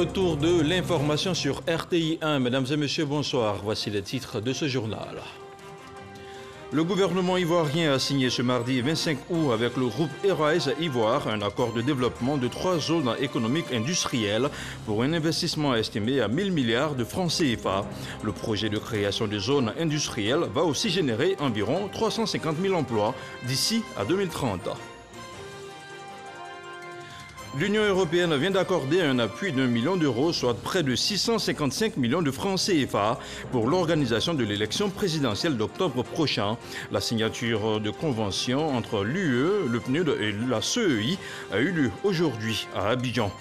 retour de l'information sur RTI 1. Mesdames et messieurs, bonsoir. Voici les titres de ce journal. Le gouvernement ivoirien a signé ce mardi 25 août avec le groupe Arise Ivoire un accord de développement de 3 zones économiques industrielles pour un investissement estimé à 1000 milliards de francs CFA. Le projet de création de zones industrielles va aussi générer environ 350 000 emplois d'ici à 2030. L'Union européenne vient d'accorder un appui d'1 million d'euros, soit près de 655 millions de francs CFA, pour l'organisation de l'élection présidentielle d'octobre prochain. La signature de convention entre l'UE, le PNUD et la CEI a eu lieu aujourd'hui à Abidjan.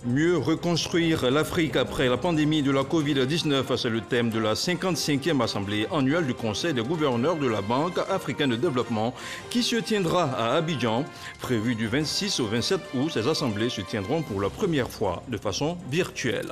Mieux reconstruire l'Afrique après la pandémie de la Covid-19, c'est le thème de la 55e assemblée annuelle du Conseil des gouverneurs de la Banque africaine de développement qui se tiendra à Abidjan. Prévu du 26 au 27 août, ces assemblées se tiendront pour la première fois de façon virtuelle.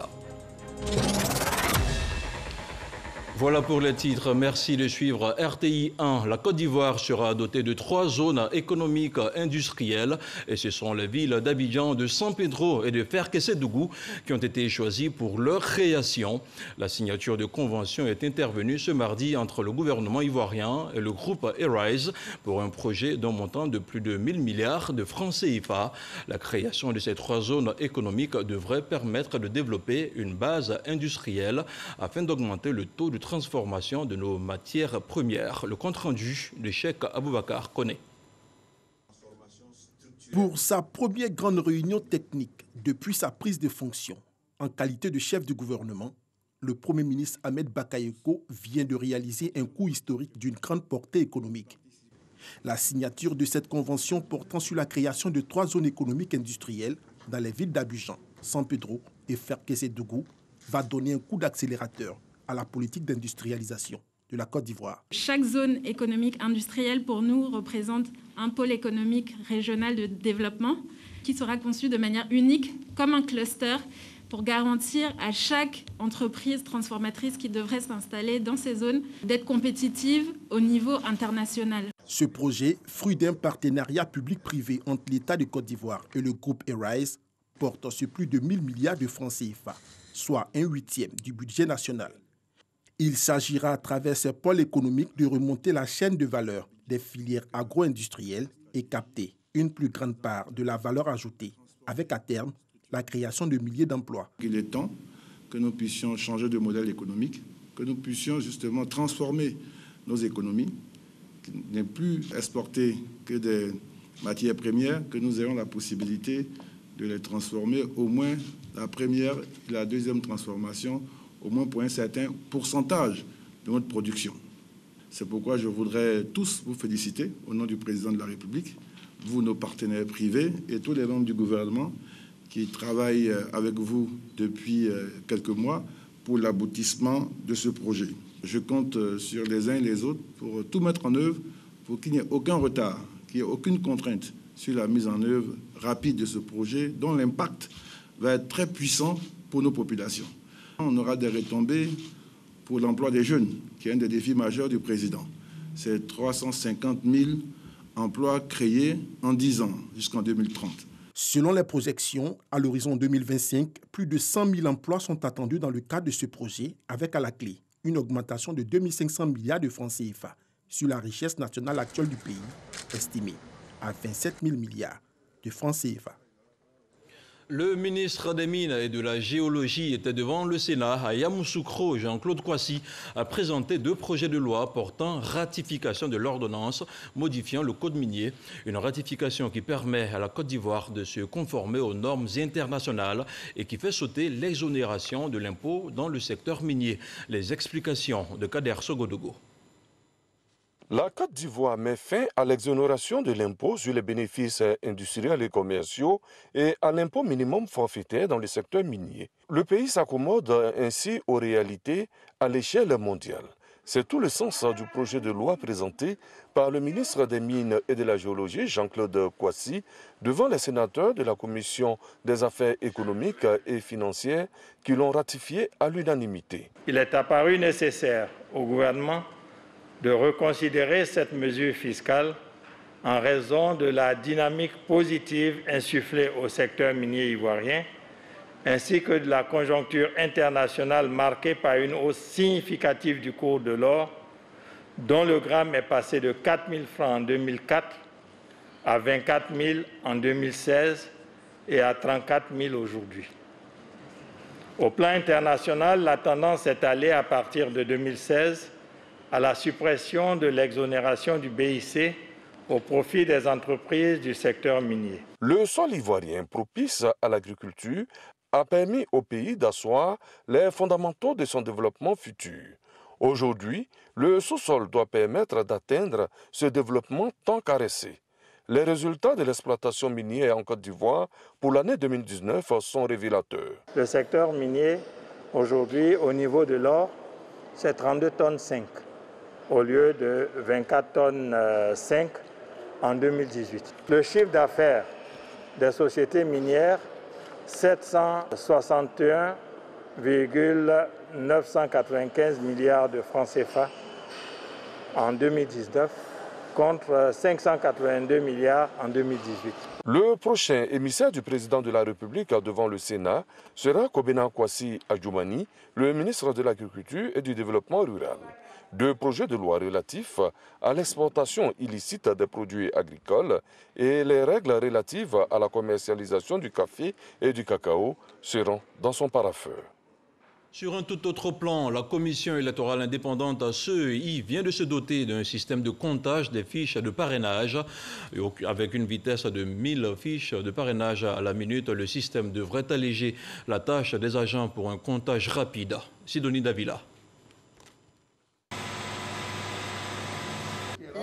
Voilà pour les titres. Merci de suivre RTI 1. La Côte d'Ivoire sera dotée de 3 zones économiques industrielles et ce sont les villes d'Abidjan, de San Pedro et de Ferkessédougou qui ont été choisies pour leur création. La signature de convention est intervenue ce mardi entre le gouvernement ivoirien et le groupe Arise pour un projet d'un montant de plus de 1000 milliards de francs CFA. La création de ces 3 zones économiques devrait permettre de développer une base industrielle afin d'augmenter le taux de transformation de nos matières premières. Le compte-rendu de Cheikh Aboubakar connaît. Pour sa première grande réunion technique depuis sa prise de fonction, en qualité de chef du gouvernement, le Premier ministre Ahmed Bakayoko vient de réaliser un coup historique d'une grande portée économique. La signature de cette convention portant sur la création de 3 zones économiques industrielles dans les villes d'Abidjan, San Pedro et Ferkessédougou va donner un coup d'accélérateur à la politique d'industrialisation de la Côte d'Ivoire. Chaque zone économique industrielle pour nous représente un pôle économique régional de développement qui sera conçu de manière unique comme un cluster pour garantir à chaque entreprise transformatrice qui devrait s'installer dans ces zones d'être compétitive au niveau international. Ce projet, fruit d'un partenariat public-privé entre l'État de Côte d'Ivoire et le groupe Arise, porte sur plus de 1000 milliards de francs CFA, soit 1/8 du budget national. Il s'agira à travers ces pôles économiques de remonter la chaîne de valeur des filières agro-industrielles et capter une plus grande part de la valeur ajoutée, avec à terme la création de milliers d'emplois. Il est temps que nous puissions changer de modèle économique, que nous puissions justement transformer nos économies, ne plus exporter que des matières premières, que nous ayons la possibilité de les transformer, au moins la première et la deuxième transformation, au moins pour un certain pourcentage de notre production. C'est pourquoi je voudrais tous vous féliciter au nom du président de la République, vous, nos partenaires privés et tous les membres du gouvernement qui travaillent avec vous depuis quelques mois pour l'aboutissement de ce projet. Je compte sur les uns et les autres pour tout mettre en œuvre, pour qu'il n'y ait aucun retard, qu'il n'y ait aucune contrainte sur la mise en œuvre rapide de ce projet dont l'impact va être très puissant pour nos populations. On aura des retombées pour l'emploi des jeunes, qui est un des défis majeurs du président. C'est 350 000 emplois créés en 10 ans, jusqu'en 2030. Selon les projections, à l'horizon 2025, plus de 100 000 emplois sont attendus dans le cadre de ce projet, avec à la clé une augmentation de 2500 milliards de francs CFA sur la richesse nationale actuelle du pays, estimée à 27 000 milliards de francs CFA. Le ministre des Mines et de la Géologie était devant le Sénat à Yamoussoukro. Jean-Claude Kouassi a présenté 2 projets de loi portant ratification de l'ordonnance modifiant le code minier. Une ratification qui permet à la Côte d'Ivoire de se conformer aux normes internationales et qui fait sauter l'exonération de l'impôt dans le secteur minier. Les explications de Kader Sogodogo. La Côte d'Ivoire met fin à l'exonération de l'impôt sur les bénéfices industriels et commerciaux et à l'impôt minimum forfaitaire dans le secteur minier. Le pays s'accommode ainsi aux réalités à l'échelle mondiale. C'est tout le sens du projet de loi présenté par le ministre des Mines et de la Géologie, Jean-Claude Kouassi, devant les sénateurs de la Commission des affaires économiques et financières qui l'ont ratifié à l'unanimité. Il est apparu nécessaire au gouvernement de reconsidérer cette mesure fiscale en raison de la dynamique positive insufflée au secteur minier ivoirien, ainsi que de la conjoncture internationale marquée par une hausse significative du cours de l'or, dont le gramme est passé de 4 000 francs en 2004 à 24 000 en 2016 et à 34 000 aujourd'hui. Au plan international, la tendance est allée à partir de 2016 à la suppression de l'exonération du BIC au profit des entreprises du secteur minier. Le sol ivoirien propice à l'agriculture a permis au pays d'asseoir les fondamentaux de son développement futur. Aujourd'hui, le sous-sol doit permettre d'atteindre ce développement tant caressé. Les résultats de l'exploitation minière en Côte d'Ivoire pour l'année 2019 sont révélateurs. Le secteur minier, aujourd'hui, au niveau de l'or, c'est 32 tonnes 5 au lieu de 24 tonnes 5 en 2018. Le chiffre d'affaires des sociétés minières, 761,995 milliards de francs CFA en 2019 contre 582 milliards en 2018. Le prochain émissaire du président de la République devant le Sénat sera Kobena Kwasi Adjoumani, le ministre de l'Agriculture et du Développement rural. Deux projets de loi relatifs à l'exportation illicite des produits agricoles et les règles relatives à la commercialisation du café et du cacao seront dans son parafeu. Sur un tout autre plan, la Commission électorale indépendante CEI vient de se doter d'un système de comptage des fiches de parrainage. Avec une vitesse de 1000 fiches de parrainage à la minute, le système devrait alléger la tâche des agents pour un comptage rapide. Sidonie Davila.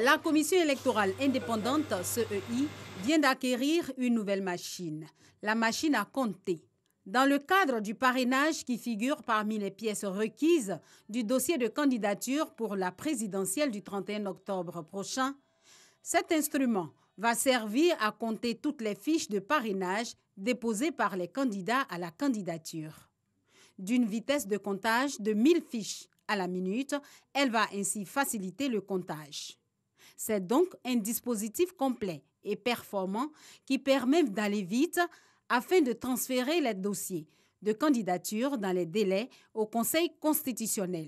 La Commission électorale indépendante, CEI, vient d'acquérir une nouvelle machine, la machine à compter. Dans le cadre du parrainage qui figure parmi les pièces requises du dossier de candidature pour la présidentielle du 31 octobre prochain, cet instrument va servir à compter toutes les fiches de parrainage déposées par les candidats à la candidature. D'une vitesse de comptage de 1000 fiches à la minute, elle va ainsi faciliter le comptage. C'est donc un dispositif complet et performant qui permet d'aller vite afin de transférer les dossiers de candidature dans les délais au Conseil constitutionnel.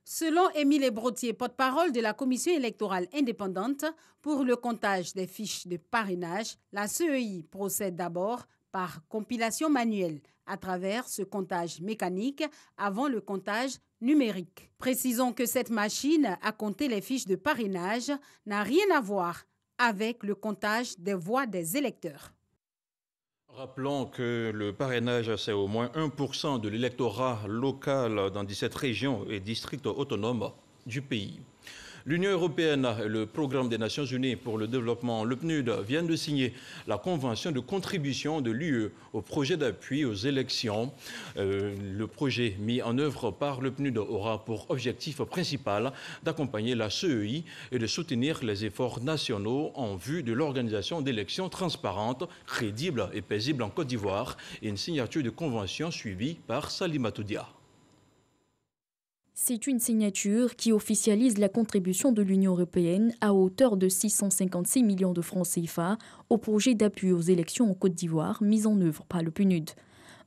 Selon Émile Brotier, porte-parole de la Commission électorale indépendante pour le comptage des fiches de parrainage, la CEI procède d'abord par compilation manuelle à travers ce comptage mécanique avant le comptage numérique. Précisons que cette machine à compter les fiches de parrainage n'a rien à voir avec le comptage des voix des électeurs. Rappelons que le parrainage, c'est au moins 1% de l'électorat local dans 17 régions et districts autonomes du pays. L'Union européenne et le Programme des Nations Unies pour le développement, le PNUD, viennent de signer la convention de contribution de l'UE au projet d'appui aux élections. Le projet mis en œuvre par le PNUD aura pour objectif principal d'accompagner la CEI et de soutenir les efforts nationaux en vue de l'organisation d'élections transparentes, crédibles et paisibles en Côte d'Ivoire et une signature de convention suivie par Salimata Dia. C'est une signature qui officialise la contribution de l'Union européenne à hauteur de 656 millions de francs CFA au projet d'appui aux élections en Côte d'Ivoire mis en œuvre par le PNUD.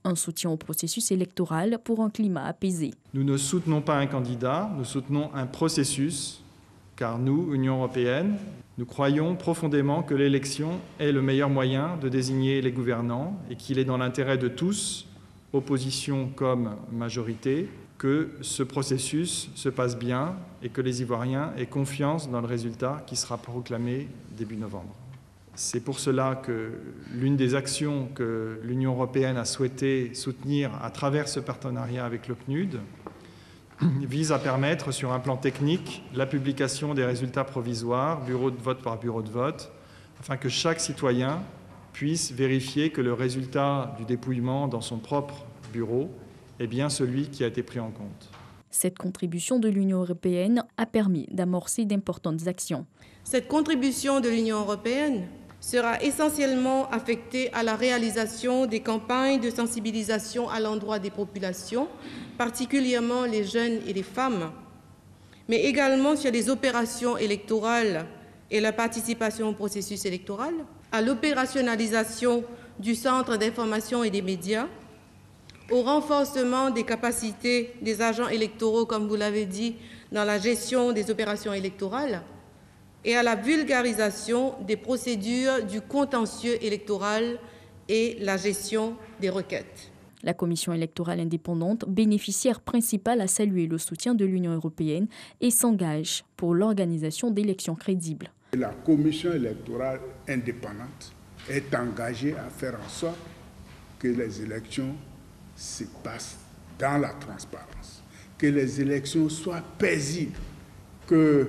Un soutien au processus électoral pour un climat apaisé. Nous ne soutenons pas un candidat, nous soutenons un processus, car nous, Union européenne, nous croyons profondément que l'élection est le meilleur moyen de désigner les gouvernants et qu'il est dans l'intérêt de tous, opposition comme majorité, que ce processus se passe bien et que les Ivoiriens aient confiance dans le résultat qui sera proclamé début novembre. C'est pour cela que l'une des actions que l'Union européenne a souhaité soutenir à travers ce partenariat avec le PNUD vise à permettre, sur un plan technique, la publication des résultats provisoires, bureau de vote par bureau de vote, afin que chaque citoyen puisse vérifier que le résultat du dépouillement dans son propre bureau est bien celui qui a été pris en compte. Cette contribution de l'Union européenne a permis d'amorcer d'importantes actions. Cette contribution de l'Union européenne sera essentiellement affectée à la réalisation des campagnes de sensibilisation à l'endroit des populations, particulièrement les jeunes et les femmes, mais également sur les opérations électorales et la participation au processus électoral, à l'opérationnalisation du Centre d'information et des médias, au renforcement des capacités des agents électoraux, comme vous l'avez dit, dans la gestion des opérations électorales, et à la vulgarisation des procédures du contentieux électoral et la gestion des requêtes. La Commission électorale indépendante, bénéficiaire principale, a salué le soutien de l'Union européenne et s'engage pour l'organisation d'élections crédibles. La Commission électorale indépendante est engagée à faire en sorte que les élections se passent dans la transparence, que les élections soient paisibles, que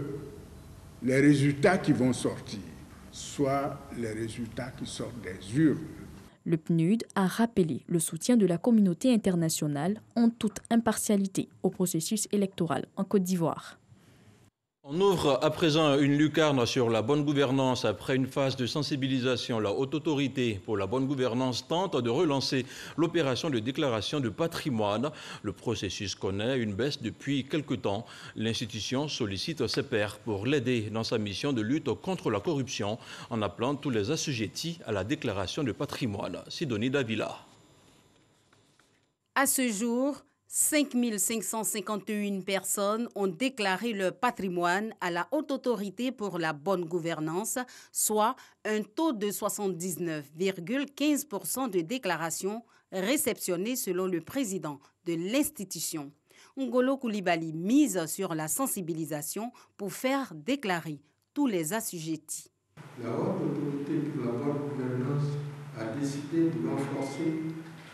les résultats qui vont sortir soient les résultats qui sortent des urnes. Le PNUD a rappelé le soutien de la communauté internationale en toute impartialité au processus électoral en Côte d'Ivoire. On ouvre à présent une lucarne sur la bonne gouvernance. Après une phase de sensibilisation, la Haute Autorité pour la bonne gouvernance tente de relancer l'opération de déclaration de patrimoine. Le processus connaît une baisse depuis quelque temps. L'institution sollicite ses pairs pour l'aider dans sa mission de lutte contre la corruption en appelant tous les assujettis à la déclaration de patrimoine. Sidonie Davila. À ce jour, 5 551 personnes ont déclaré leur patrimoine à la Haute Autorité pour la bonne gouvernance, soit un taux de 79,15% de déclarations réceptionnées selon le président de l'institution. Ngolo Koulibaly mise sur la sensibilisation pour faire déclarer tous les assujettis. La Haute Autorité pour la bonne gouvernance a décidé de renforcer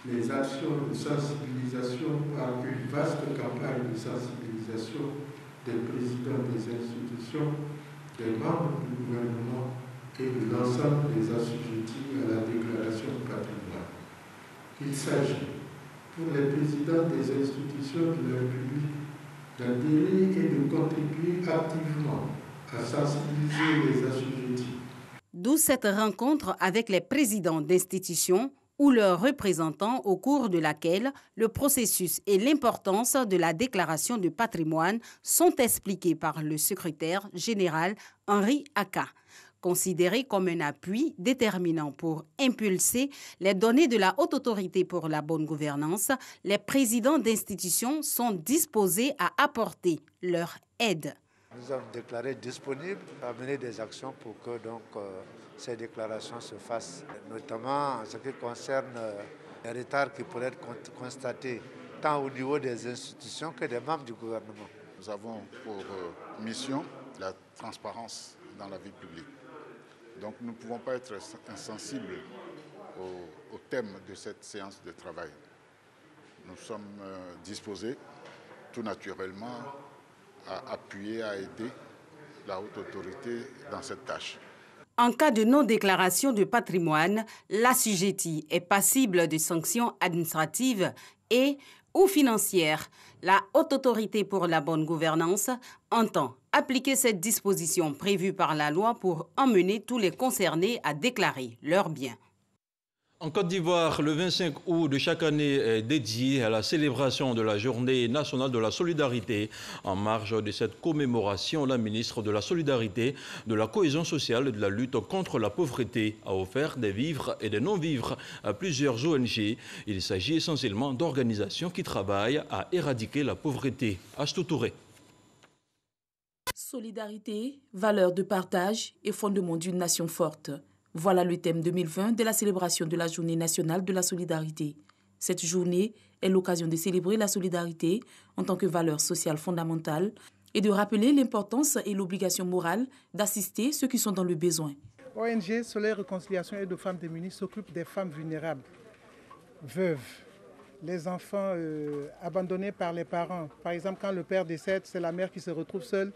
les actions de sensibilisation par une vaste campagne de sensibilisation des présidents des institutions, des membres du gouvernement et de l'ensemble des assujettis à la déclaration de patrimoine. Il s'agit pour les présidents des institutions de la République d'adhérer et de contribuer activement à sensibiliser les assujettis. D'où cette rencontre avec les présidents d'institutions ou leurs représentants au cours de laquelle le processus et l'importance de la déclaration de patrimoine sont expliqués par le secrétaire général Henri Aka. Considéré comme un appui déterminant pour impulser les données de la Haute Autorité pour la bonne gouvernance, les présidents d'institutions sont disposés à apporter leur aide. Nous avons déclaré disponibles à mener des actions pour que ces déclarations se fassent, notamment en ce qui concerne les retards qui pourraient être constatés tant au niveau des institutions que des membres du gouvernement. Nous avons pour mission la transparence dans la vie publique. Donc nous ne pouvons pas être insensibles au thème de cette séance de travail. Nous sommes disposés tout naturellement à appuyer, à aider la Haute Autorité dans cette tâche. En cas de non-déclaration de patrimoine, l'assujetti est passible de sanctions administratives et ou financières. La Haute Autorité pour la bonne gouvernance entend appliquer cette disposition prévue par la loi pour emmener tous les concernés à déclarer leurs biens. En Côte d'Ivoire, le 25 août de chaque année est dédié à la célébration de la Journée nationale de la solidarité. En marge de cette commémoration, la ministre de la Solidarité, de la Cohésion sociale et de la lutte contre la pauvreté a offert des vivres et des non-vivres à plusieurs ONG. Il s'agit essentiellement d'organisations qui travaillent à éradiquer la pauvreté. Astou Touré. Solidarité, valeur de partage et fondement d'une nation forte. Voilà le thème 2020 de la célébration de la Journée nationale de la solidarité. Cette journée est l'occasion de célébrer la solidarité en tant que valeur sociale fondamentale et de rappeler l'importance et l'obligation morale d'assister ceux qui sont dans le besoin. ONG Soleil Réconciliation et de Femmes Démunies s'occupe des femmes vulnérables, veuves, les enfants abandonnés par les parents. Par exemple, quand le père décède, c'est la mère qui se retrouve seule.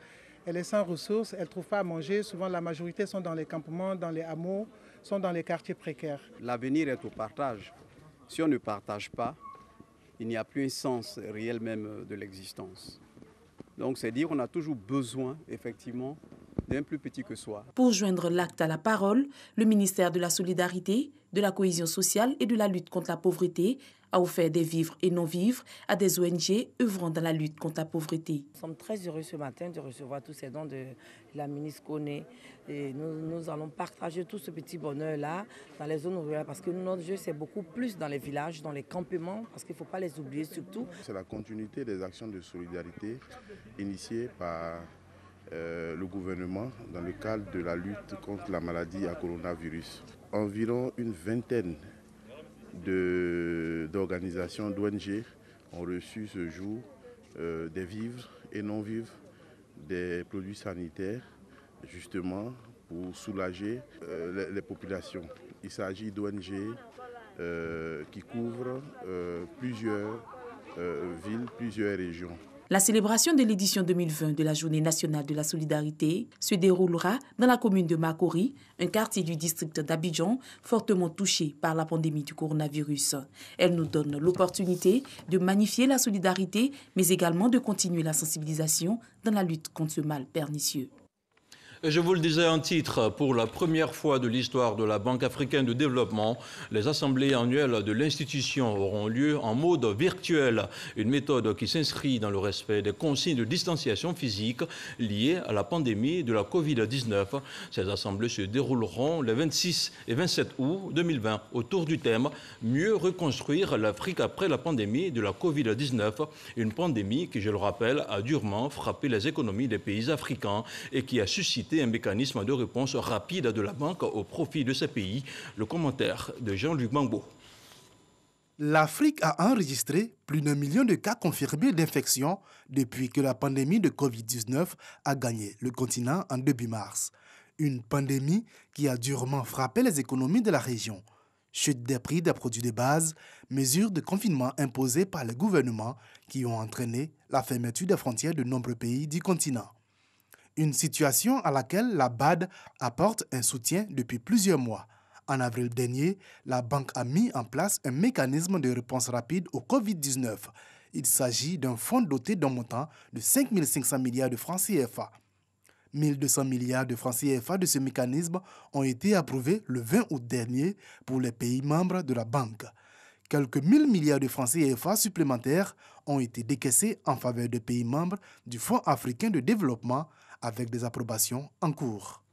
Elle est sans ressources, elle ne trouve pas à manger. Souvent, la majorité sont dans les campements, dans les hameaux, sont dans les quartiers précaires. L'avenir est au partage. Si on ne partage pas, il n'y a plus un sens réel même de l'existence. Donc, c'est dire qu'on a toujours besoin, effectivement, d'un plus petit que soi. Pour joindre l'acte à la parole, le ministère de la Solidarité, de la Cohésion sociale et de la lutte contre la pauvreté a offert des vivres et non-vivres à des ONG œuvrant dans la lutte contre la pauvreté. Nous sommes très heureux ce matin de recevoir tous ces dons de la ministre Koné. Et nous allons partager tout ce petit bonheur-là dans les zones rurales parce que notre jeu, c'est beaucoup plus dans les villages, dans les campements, parce qu'il ne faut pas les oublier surtout. C'est la continuité des actions de solidarité initiées par le gouvernement dans le cadre de la lutte contre la maladie à coronavirus. Environ une vingtaine d'organisations d'ONG ont reçu ce jour des vivres et non-vivres, des produits sanitaires, justement pour soulager les populations. Il s'agit d'ONG qui couvrent plusieurs villes, plusieurs régions. La célébration de l'édition 2020 de la Journée nationale de la solidarité se déroulera dans la commune de Makori, un quartier du district d'Abidjan fortement touché par la pandémie du coronavirus. Elle nous donne l'opportunité de magnifier la solidarité, mais également de continuer la sensibilisation dans la lutte contre ce mal pernicieux. Et je vous le disais en titre, pour la première fois de l'histoire de la Banque africaine de développement, les assemblées annuelles de l'institution auront lieu en mode virtuel, une méthode qui s'inscrit dans le respect des consignes de distanciation physique liées à la pandémie de la Covid-19. Ces assemblées se dérouleront les 26 et 27 août 2020 autour du thème « Mieux reconstruire l'Afrique après la pandémie de la Covid-19 », une pandémie qui, je le rappelle, a durement frappé les économies des pays africains et qui a suscité un mécanisme de réponse rapide de la banque au profit de ces pays. Le commentaire de Jean-Luc Bangbo. L'Afrique a enregistré plus d'1 million de cas confirmés d'infection depuis que la pandémie de Covid-19 a gagné le continent en début mars. Une pandémie qui a durement frappé les économies de la région. Chute des prix des produits de base, mesures de confinement imposées par les gouvernements qui ont entraîné la fermeture des frontières de nombreux pays du continent. Une situation à laquelle la BAD apporte un soutien depuis plusieurs mois. En avril dernier, la banque a mis en place un mécanisme de réponse rapide au Covid-19. Il s'agit d'un fonds doté d'un montant de 5 500 milliards de francs CFA. 1 200 milliards de francs CFA de ce mécanisme ont été approuvés le 20 août dernier pour les pays membres de la banque. Quelques 1 000 milliards de francs CFA supplémentaires ont été décaissés en faveur des pays membres du Fonds africain de développement avec des approbations en cours.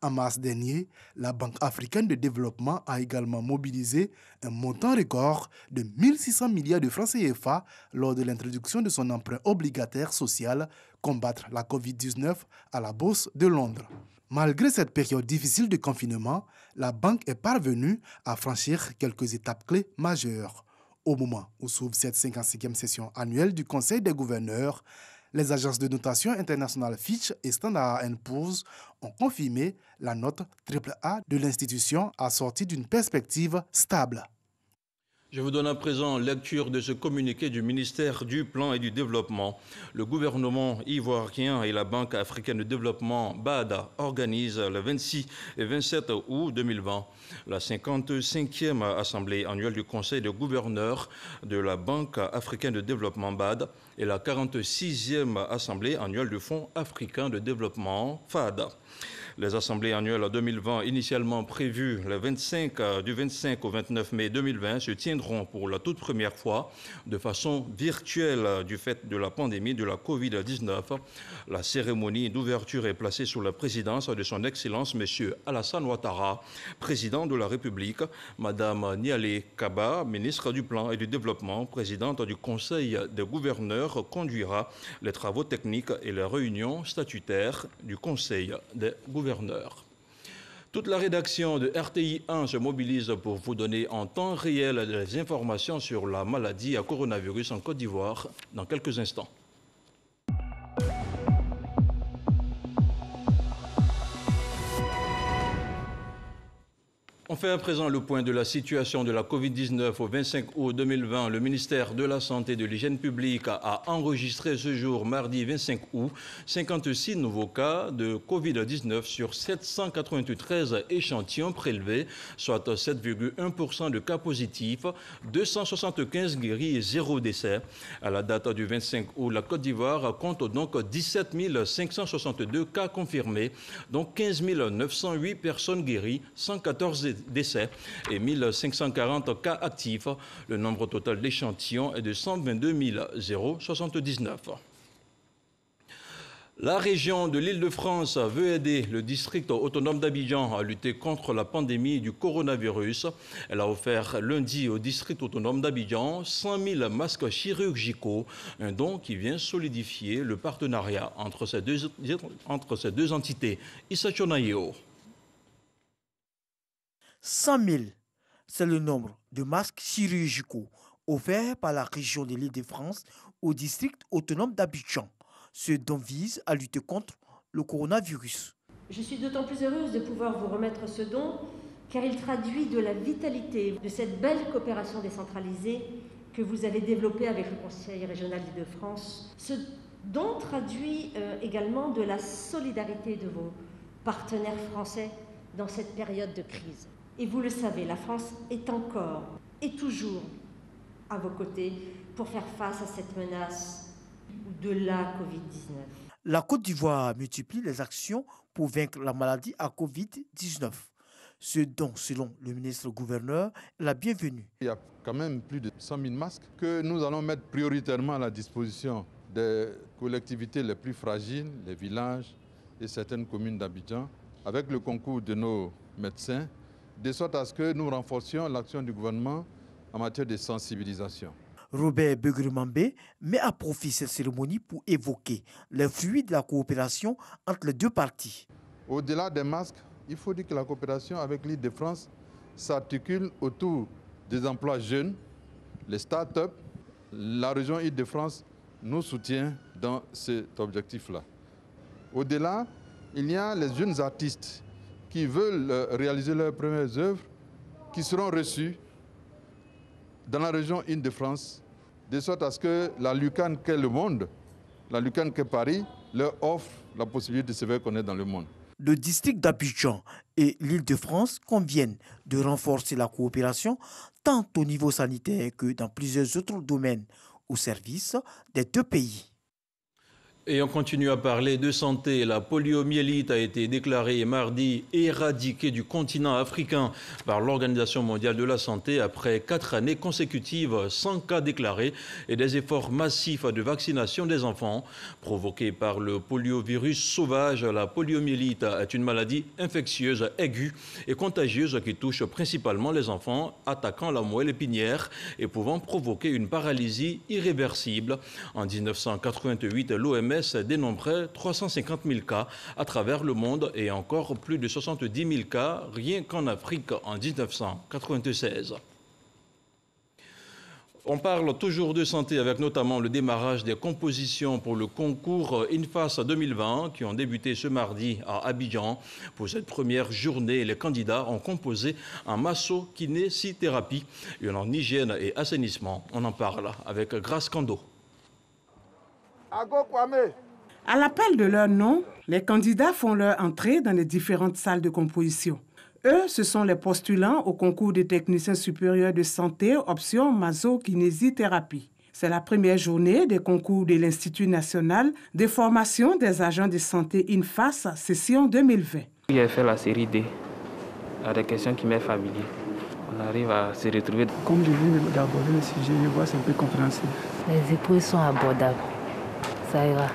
En mars dernier, la Banque africaine de développement a également mobilisé un montant record de 1 600 milliards de francs CFA lors de l'introduction de son emprunt obligataire social Combattre la Covid-19 à la Bourse de Londres. Malgré cette période difficile de confinement, la banque est parvenue à franchir quelques étapes clés majeures. Au moment où s'ouvre cette 55e session annuelle du Conseil des gouverneurs, les agences de notation internationales Fitch et Standard & Poor's ont confirmé la note AAA de l'institution assortie d'une perspective stable. Je vous donne à présent lecture de ce communiqué du ministère du Plan et du Développement. Le gouvernement ivoirien et la Banque africaine de développement BAD organisent le 26 et 27 août 2020 la 55e assemblée annuelle du Conseil des gouverneurs de la Banque africaine de développement BAD et la 46e assemblée annuelle du Fonds africain de développement FAD. Les assemblées annuelles 2020, initialement prévues du 25 au 29 mai 2020, se tiendront pour la toute première fois de façon virtuelle du fait de la pandémie de la Covid-19. La cérémonie d'ouverture est placée sous la présidence de son Excellence M. Alassane Ouattara, président de la République, Mme Nialé Kaba, ministre du Plan et du Développement, présidente du Conseil des gouverneurs, conduira les travaux techniques et les réunions statutaires du Conseil des gouverneurs. Toute la rédaction de RTI 1 se mobilise pour vous donner en temps réel des informations sur la maladie à coronavirus en Côte d'Ivoire dans quelques instants. On On fait à présent le point de la situation de la Covid-19 au 25 août 2020. Le ministère de la Santé et de l'Hygiène publique a enregistré ce jour, mardi 25 août, 56 nouveaux cas de Covid-19 sur 793 échantillons prélevés, soit 7,1% de cas positifs, 275 guéris et 0 décès. À la date du 25 août, la Côte d'Ivoire compte donc 17 562 cas confirmés, dont 15 908 personnes guéries, 114 décès et 1540 cas actifs. Le nombre total d'échantillons est de 122 079. La région de l'Île-de-France veut aider le district autonome d'Abidjan à lutter contre la pandémie du coronavirus. Elle a offert lundi au district autonome d'Abidjan 100 000 masques chirurgicaux, un don qui vient solidifier le partenariat entre ces deux entités. Issa Chonaïo. 100 000, c'est le nombre de masques chirurgicaux offerts par la région de l'Île-de-France au district autonome d'Abidjan. Ce don vise à lutter contre le coronavirus. Je suis d'autant plus heureuse de pouvoir vous remettre ce don car il traduit de la vitalité de cette belle coopération décentralisée que vous avez développée avec le Conseil régional d'Île-de-France. Ce don traduit également de la solidarité de vos partenaires français dans cette période de crise. Et vous le savez, la France est encore et toujours à vos côtés pour faire face à cette menace de la Covid-19. La Côte d'Ivoire multiplie les actions pour vaincre la maladie à Covid-19. Ce don, selon le ministre-gouverneur, est la bienvenue. Il y a quand même plus de 100 000 masques que nous allons mettre prioritairement à la disposition des collectivités les plus fragiles, les villages et certaines communes d'Abidjan, avec le concours de nos médecins, de sorte à ce que nous renforcions l'action du gouvernement en matière de sensibilisation. Robert Begremambé met à profit cette cérémonie pour évoquer les fruits de la coopération entre les deux parties. Au-delà des masques, il faut dire que la coopération avec l'Île-de-France s'articule autour des emplois jeunes, les start-up. La région Île-de-France nous soutient dans cet objectif-là. Au-delà, il y a les jeunes artistes qui veulent réaliser leurs premières œuvres, qui seront reçus dans la région Île-de-France, de sorte à ce que la Lucan qu'est le monde, la Lucan qu'est Paris, leur offre la possibilité de se faire connaître dans le monde. Le district d'Abidjan et l'Île-de-France conviennent de renforcer la coopération tant au niveau sanitaire que dans plusieurs autres domaines au service des deux pays. Et on continue à parler de santé. La poliomyélite a été déclarée mardi éradiquée du continent africain par l'Organisation mondiale de la santé après 4 années consécutives sans cas déclarés et des efforts massifs de vaccination des enfants. Provoquée par le poliovirus sauvage, la poliomyélite est une maladie infectieuse aiguë et contagieuse qui touche principalement les enfants, attaquant la moelle épinière et pouvant provoquer une paralysie irréversible. En 1988, l'OMS dénombrait 350 000 cas à travers le monde et encore plus de 70 000 cas rien qu'en Afrique en 1996. On parle toujours de santé avec notamment le démarrage des compositions pour le concours INFAS 2020 qui ont débuté ce mardi à Abidjan. Pour cette première journée, les candidats ont composé en masso-kinésithérapie et en hygiène et assainissement. On en parle avec Grace Kando. À l'appel de leur nom, les candidats font leur entrée dans les différentes salles de composition. Eux, ce sont les postulants au concours des techniciens supérieurs de santé, option masso-kinésithérapie. C'est la première journée des concours de l'Institut national de formation des agents de santé INFAS, session 2020. J'ai fait la série D, à des questions qui m'est familier. On arrive à se retrouver. Comme je viens d'aborder le sujet, je vois c'est un peu compréhensif. Les épreuves sont abordables. Ça ira.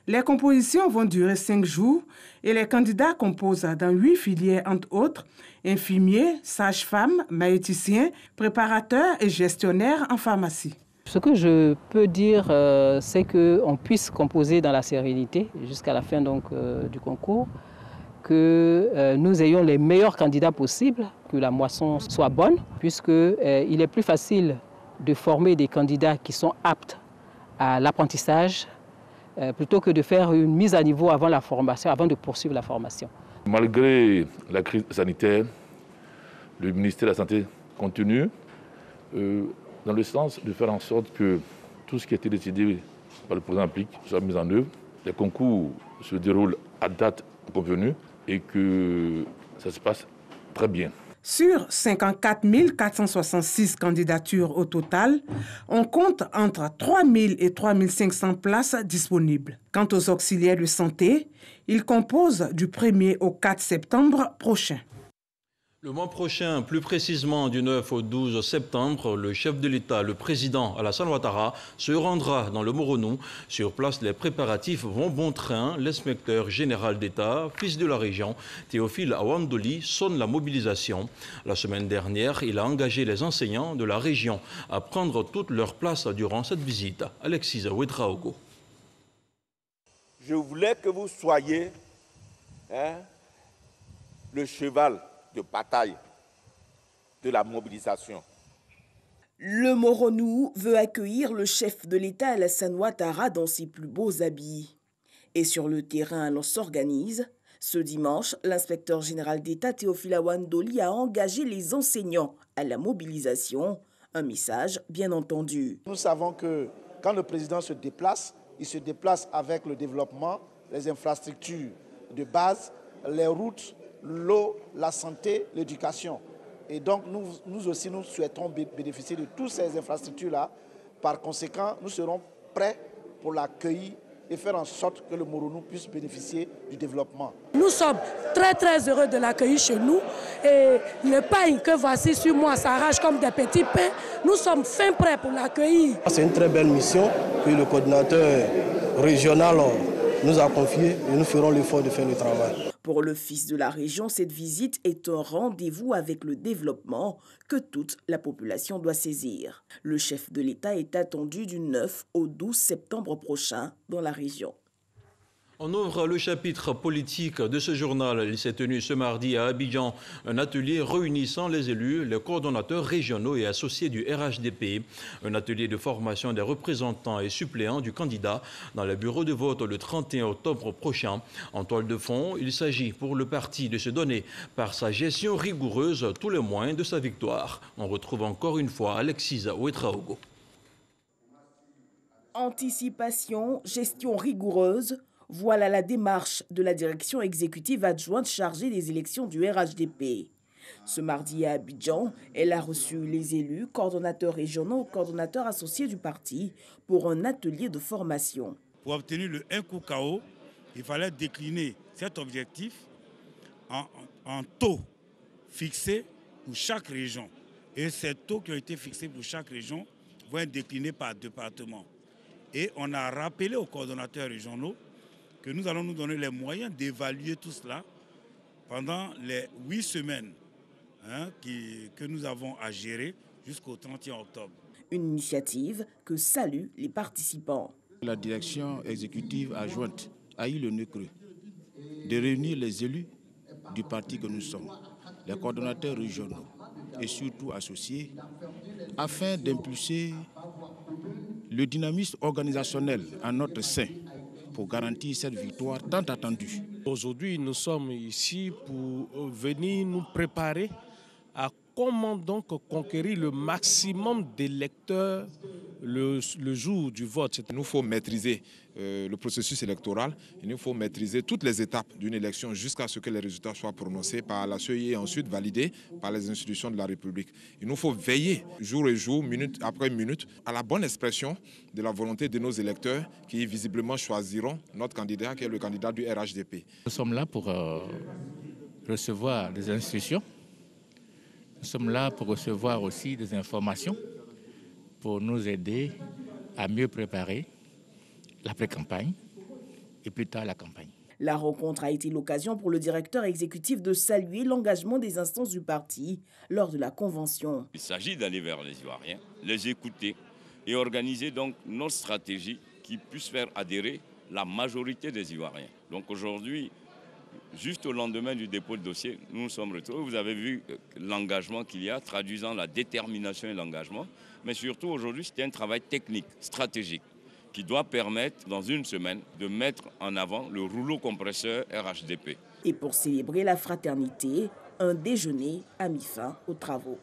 Les compositions vont durer 5 jours et les candidats composent dans 8 filières, entre autres, infirmiers, sages-femmes, maïticiens, préparateurs et gestionnaires en pharmacie. Ce que je peux dire, c'est qu'on puisse composer dans la sérénité jusqu'à la fin donc, du concours, que nous ayons les meilleurs candidats possibles, que la moisson soit bonne, puisqu'il est plus facile de former des candidats qui sont aptes à l'apprentissage, plutôt que de faire une mise à niveau avant la formation, avant de poursuivre la formation. Malgré la crise sanitaire, Le ministère de la Santé continue dans le sens de faire en sorte que tout ce qui a été décidé par le président applique soit mis en œuvre. Les concours se déroulent à date convenue et que ça se passe très bien. Sur 54 466 candidatures au total, on compte entre 3 000 et 3 500 places disponibles. Quant aux auxiliaires de santé, ils composent du 1er au 4 septembre prochain. Le mois prochain, plus précisément du 9 au 12 septembre, le chef de l'État, le président Alassane Ouattara, se rendra dans le Moronou. Sur place, les préparatifs vont bon train. L'inspecteur général d'État, fils de la région, Théophile Awandoli, sonne la mobilisation. La semaine dernière, il a engagé les enseignants de la région à prendre toute leur place durant cette visite. Alexis Ouedraogo. Je voulais que vous soyez le cheval de bataille de la mobilisation. Le Moronou veut accueillir le chef de l'État Alassane Ouattara dans ses plus beaux habits. Et sur le terrain, l'on s'organise. Ce dimanche, l'inspecteur général d'État Théophile Awandoli a engagé les enseignants à la mobilisation. Un message bien entendu. Nous savons que quand le président se déplace, il se déplace avec le développement, les infrastructures de base, les routes, l'eau, la santé, l'éducation. Et donc, nous aussi, nous souhaitons bénéficier de toutes ces infrastructures-là. Par conséquent, nous serons prêts pour l'accueillir et faire en sorte que le Moronou puisse bénéficier du développement. Nous sommes très heureux de l'accueillir chez nous. Et le pain que voici sur moi s'arrache comme des petits pains. Nous sommes fin prêts pour l'accueillir. C'est une très belle mission que le coordinateur régional nous a confiée et nous ferons l'effort de faire le travail. Pour le fils de la région, cette visite est un rendez-vous avec le développement que toute la population doit saisir. Le chef de l'État est attendu du 9 au 12 septembre prochain dans la région. On ouvre le chapitre politique de ce journal. Il s'est tenu ce mardi à Abidjan un atelier réunissant les élus, les coordonnateurs régionaux et associés du RHDP. Un atelier de formation des représentants et suppléants du candidat dans le bureau de vote le 31 octobre prochain. En toile de fond, il s'agit pour le parti de se donner par sa gestion rigoureuse tous les moyens de sa victoire. On retrouve encore une fois Alexis Ouedraogo. Anticipation, gestion rigoureuse. Voilà la démarche de la direction exécutive adjointe chargée des élections du RHDP. Ce mardi à Abidjan, elle a reçu les élus, coordonnateurs régionaux, coordonnateurs associés du parti pour un atelier de formation. Pour obtenir le 1 coup KO, il fallait décliner cet objectif en taux fixés pour chaque région. Et ces taux qui ont été fixés pour chaque région vont être déclinés par département. Et on a rappelé aux coordonnateurs régionaux que nous allons nous donner les moyens d'évaluer tout cela pendant les 8 semaines que nous avons à gérer jusqu'au 31 octobre. Une initiative que saluent les participants. La direction exécutive adjointe a eu le nœud creux de réunir les élus du parti que nous sommes, les coordonnateurs régionaux et surtout associés, afin d'impulser le dynamisme organisationnel en notre sein pour garantir cette victoire tant attendue. Aujourd'hui, nous sommes ici pour venir nous préparer à comment donc conquérir le maximum d'électeurs le jour du vote. Il nous faut maîtriser le processus électoral, il nous faut maîtriser toutes les étapes d'une élection jusqu'à ce que les résultats soient prononcés par la CEI et ensuite validés par les institutions de la République. Il nous faut veiller jour et jour, minute après minute, à la bonne expression de la volonté de nos électeurs qui visiblement choisiront notre candidat, qui est le candidat du RHDP. Nous sommes là pour recevoir des institutions. Nous sommes là pour recevoir aussi des informations pour nous aider à mieux préparer l'après-campagne et plus tard la campagne. La rencontre a été l'occasion pour le directeur exécutif de saluer l'engagement des instances du parti lors de la convention. Il s'agit d'aller vers les Ivoiriens, les écouter et organiser donc notre stratégie qui puisse faire adhérer la majorité des Ivoiriens. Donc aujourd'hui, juste au lendemain du dépôt de dossier, nous nous sommes retrouvés. Vous avez vu l'engagement qu'il y a, traduisant la détermination et l'engagement. Mais surtout aujourd'hui, c'était un travail technique, stratégique, qui doit permettre, dans une semaine, de mettre en avant le rouleau compresseur RHDP. Et pour célébrer la fraternité, Un déjeuner a mis fin aux travaux.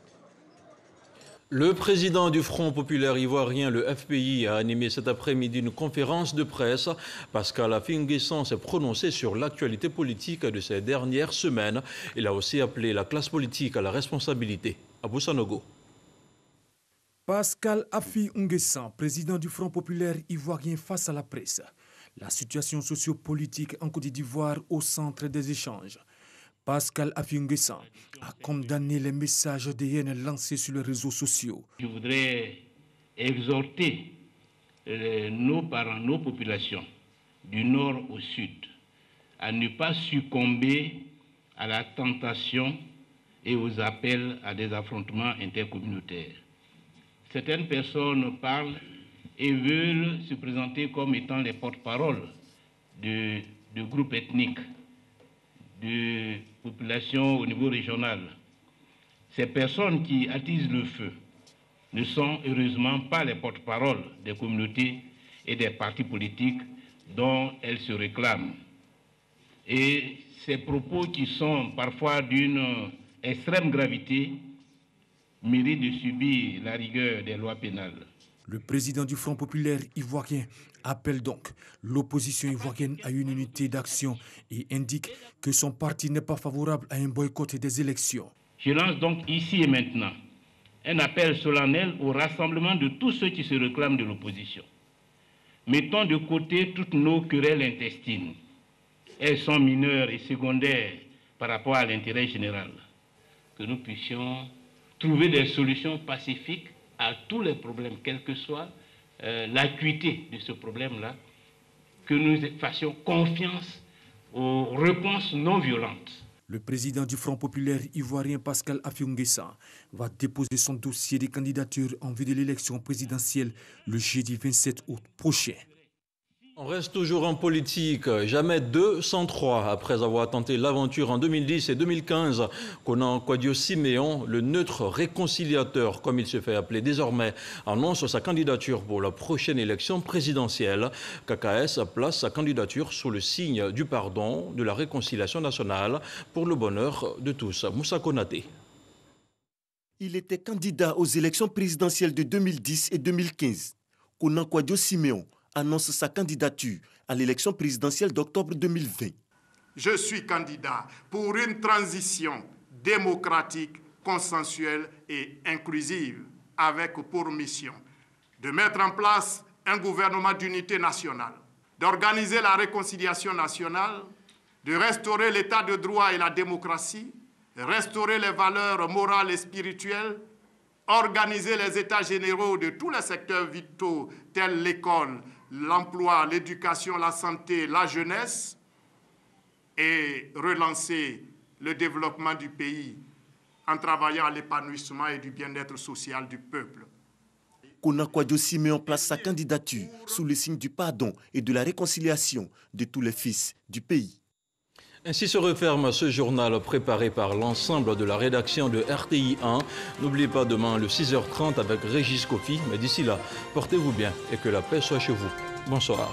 Le président du Front populaire ivoirien, le FPI, a animé cet après-midi une conférence de presse. Pascal Affi-N'Guessan s'est prononcé sur l'actualité politique de ces dernières semaines. Il a aussi appelé la classe politique à la responsabilité. Abou Sanogo. Pascal Affi-N'Guessan, président du Front populaire ivoirien face à la presse. La situation sociopolitique en Côte d'Ivoire au centre des échanges. Pascal Affi-N'Guessan a condamné les messages de haine lancés sur les réseaux sociaux. Je voudrais exhorter nos parents, nos populations du nord au sud à ne pas succomber à la tentation et aux appels à des affrontements intercommunautaires. Certaines personnes parlent et veulent se présenter comme étant les porte-paroles de groupes ethniques, de population au niveau régional. Ces personnes qui attisent le feu ne sont heureusement pas les porte-paroles des communautés et des partis politiques dont elles se réclament. Et ces propos qui sont parfois d'une extrême gravité méritent de subir la rigueur des lois pénales. Le président du Front populaire ivoirien appelle donc l'opposition ivoirienne à une unité d'action et indique que son parti n'est pas favorable à un boycott des élections. Je lance donc ici et maintenant un appel solennel au rassemblement de tous ceux qui se réclament de l'opposition. Mettons de côté toutes nos querelles intestines. Elles sont mineures et secondaires par rapport à l'intérêt général. Que nous puissions trouver des solutions pacifiques à tous les problèmes, quelle que soit l'acuité de ce problème-là, que nous fassions confiance aux réponses non violentes. Le président du Front populaire ivoirien Pascal Affi-N'Guessan va déposer son dossier de candidature en vue de l'élection présidentielle le jeudi 27 août prochain. On reste toujours en politique, jamais 2 sans 3. Après avoir tenté l'aventure en 2010 et 2015, Konan Kwadwo-Siméon, le neutre réconciliateur, comme il se fait appeler désormais, annonce sa candidature pour la prochaine élection présidentielle. KKS place sa candidature sous le signe du pardon, de la réconciliation nationale, pour le bonheur de tous. Moussa Konaté. Il était candidat aux élections présidentielles de 2010 et 2015. Konan Kwadwo-Siméon annonce sa candidature à l'élection présidentielle d'octobre 2020. Je suis candidat pour une transition démocratique, consensuelle et inclusive, avec pour mission de mettre en place un gouvernement d'unité nationale, d'organiser la réconciliation nationale, de restaurer l'état de droit et la démocratie, de restaurer les valeurs morales et spirituelles, organiser les états généraux de tous les secteurs vitaux tels l'école, l'emploi, l'éducation, la santé, la jeunesse et relancer le développement du pays en travaillant à l'épanouissement et du bien-être social du peuple. Konan Kwadwo-Siméon place sa candidature sous le signe du pardon et de la réconciliation de tous les fils du pays. Ainsi se referme ce journal préparé par l'ensemble de la rédaction de RTI 1. N'oubliez pas demain le 6h30 avec Régis Kofi. Mais d'ici là, portez-vous bien et que la paix soit chez vous. Bonsoir.